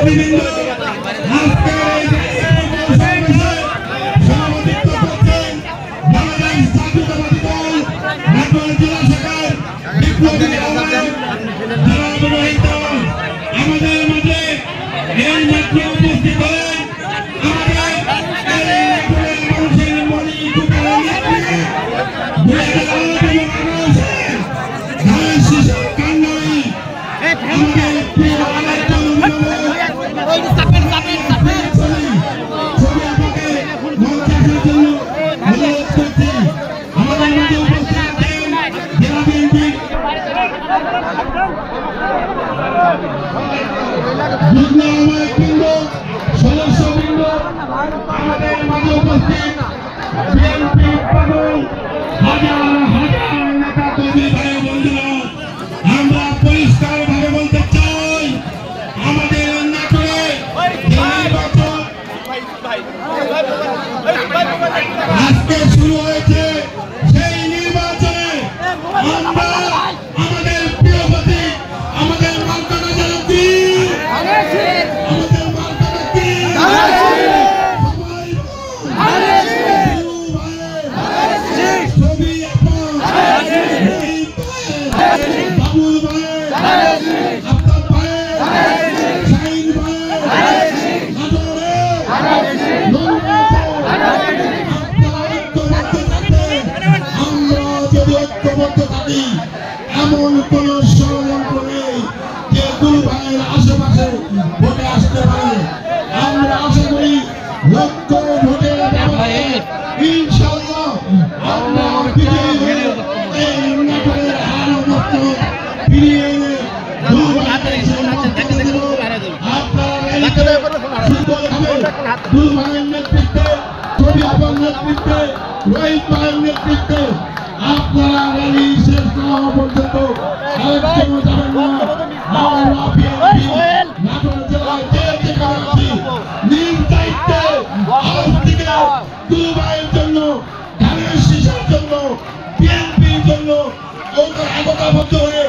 নেতৃবৃন্দ সভাপতিত্ব করছেন বাংলাদেশ জাতীয়তাবাদী দল নাটোর জেলা শাখার বিপ্লবী আমাদের মাঝে এই মাত্র উপস্থিত হলেন মানুষের মনি সদস্যবৃন্দ আমাদের মাঝে উপস্থিত বিএনপি পাগল হাজার হাজার নেতা কর্মী ভাই বন্ধুরা, আমরা পরিষ্কার ভাবে বলতে চাই আমাদের নাটোরে আজকে শুরু হয়েছে সেই নির্বাচনে আমরা আমাদের প্রিয় প্রতীক আমাদের মার্কাটা যেন কি আমাদের মার্কাটা কি বাবুল ভাই আপনার ভাই শাহিন ভাই এমন কোন ষড়যন্ত্র নেই যে গুরু ভাইয়ের আশেপাশে ভোটে আসতে পারে। আমরা আশা করি লক্ষ ভোটের ব্যবধানে ইনশাআল্লাহ আমরা এই নাটোরের হারমুক্ত ফিরিয়ে এনে গুরু ভাইয়ের নেতৃত্বে ছবি আবার নেতৃত্বে রোহিত ভাইয়ের নেতৃত্বে আপনারা র্যালি শেষ না হওয়া পর্যন্ত আলোচনা যাবেন না। নাটোর জেলায় যে যেখানে আছি নিজ দায়িত্বে আলোচনা গুরু ভাইয়ের জন্য ধানের শীষের জন্য বিএনপির জন্য ঐক্যবদ্ধ হয়ে